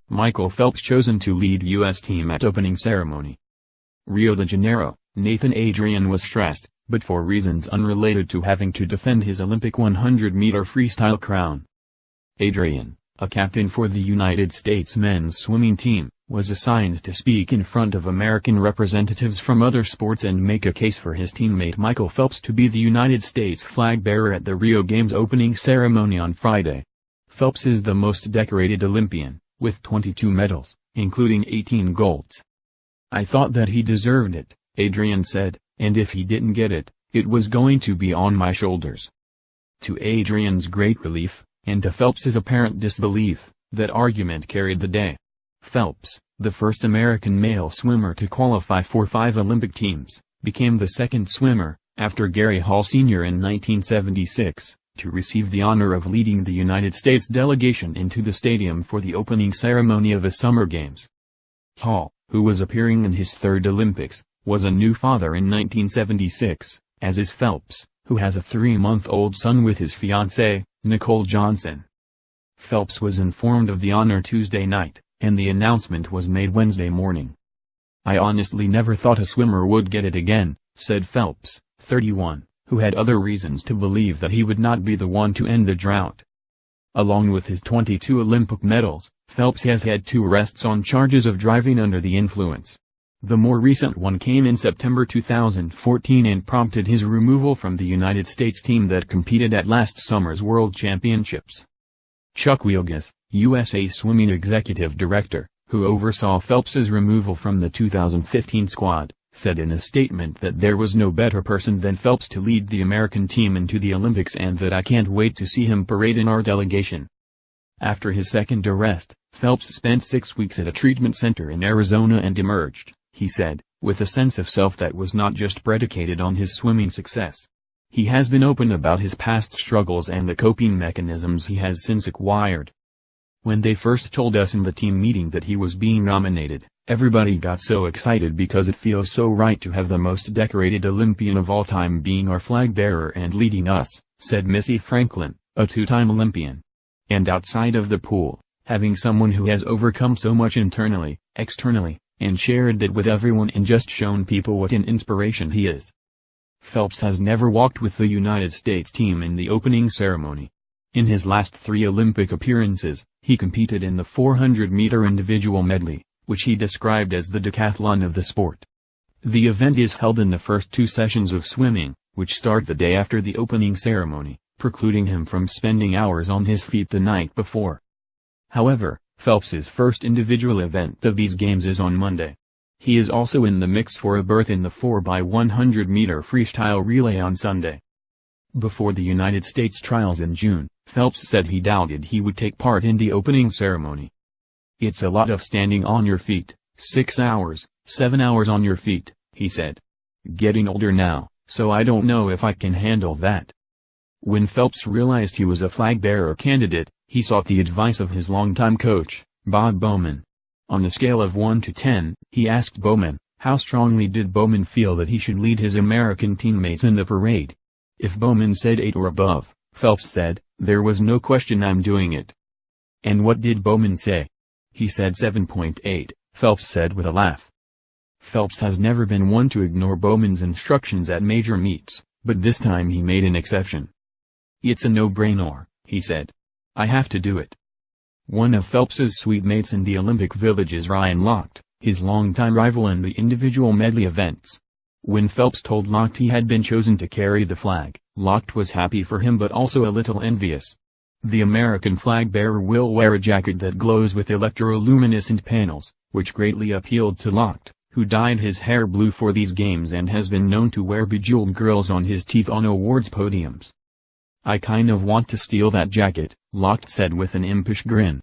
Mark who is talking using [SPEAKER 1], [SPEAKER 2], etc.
[SPEAKER 1] Michael Phelps chosen to lead U.S. team at opening ceremony. Rio de Janeiro, Nathan Adrian was stressed, but for reasons unrelated to having to defend his Olympic 100-meter freestyle crown. Adrian, a captain for the United States men's swimming team, was assigned to speak in front of American representatives from other sports and make a case for his teammate Michael Phelps to be the United States flag bearer at the Rio Games opening ceremony on Friday. Phelps is the most decorated Olympian, with 22 medals, including 18 golds. "I thought that he deserved it," Adrian said, "and if he didn't get it, it was going to be on my shoulders." To Adrian's great relief, and to Phelps's apparent disbelief, that argument carried the day. Phelps, the first American male swimmer to qualify for 5 Olympic teams, became the second swimmer, after Gary Hall Sr. in 1976, to receive the honor of leading the United States delegation into the stadium for the opening ceremony of the Summer Games. Hall, who was appearing in his third Olympics, was a new father in 1976, as is Phelps, who has a 3-month-old son with his fiancée, Nicole Johnson. Phelps was informed of the honor Tuesday night, and the announcement was made Wednesday morning. "I honestly never thought a swimmer would get it again," said Phelps, 31, who had other reasons to believe that he would not be the one to end the drought. Along with his 22 Olympic medals, Phelps has had 2 arrests on charges of driving under the influence. The more recent one came in September 2014 and prompted his removal from the United States team that competed at last summer's World Championships. Chuck Wielgus, USA Swimming Executive Director, who oversaw Phelps's removal from the 2015 squad, said in a statement that there was no better person than Phelps to lead the American team into the Olympics and that "I can't wait to see him parade in our delegation." After his second arrest, Phelps spent 6 weeks at a treatment center in Arizona and emerged, he said, with a sense of self that was not just predicated on his swimming success. He has been open about his past struggles and the coping mechanisms he has since acquired. "When they first told us in the team meeting that he was being nominated, everybody got so excited because it feels so right to have the most decorated Olympian of all time being our flag bearer and leading us," said Missy Franklin, a 2-time Olympian. "And outside of the pool, having someone who has overcome so much internally, externally, and shared that with everyone and just shown people what an inspiration he is." Phelps has never walked with the United States team in the opening ceremony. In his last 3 Olympic appearances, he competed in the 400-meter individual medley, which he described as the decathlon of the sport. The event is held in the first 2 sessions of swimming, which start the day after the opening ceremony, precluding him from spending hours on his feet the night before. However, Phelps's first individual event of these games is on Monday. He is also in the mix for a berth in the 4x100-meter freestyle relay on Sunday. Before the United States trials in June, Phelps said he doubted he would take part in the opening ceremony. "It's a lot of standing on your feet, 6 hours, 7 hours on your feet," he said. "Getting older now, so I don't know if I can handle that." When Phelps realized he was a flag-bearer candidate, he sought the advice of his longtime coach, Bob Bowman. On a scale of 1 to 10, he asked Bowman, how strongly did Bowman feel that he should lead his American teammates in the parade. If Bowman said 8 or above, Phelps said, "There was no question I'm doing it." And what did Bowman say? He said 7.8, Phelps said with a laugh. Phelps has never been one to ignore Bowman's instructions at major meets, but this time he made an exception. "It's a no-brainer," he said. "I have to do it." One of Phelps's sweet mates in the Olympic Village is Ryan Lochte, his longtime rival in the individual medley events. When Phelps told Lochte he had been chosen to carry the flag, Lochte was happy for him but also a little envious. The American flag bearer will wear a jacket that glows with electroluminescent panels, which greatly appealed to Lochte, who dyed his hair blue for these games and has been known to wear bejeweled girls on his teeth on awards podiums. "I kind of want to steal that jacket," Lochte said with an impish grin.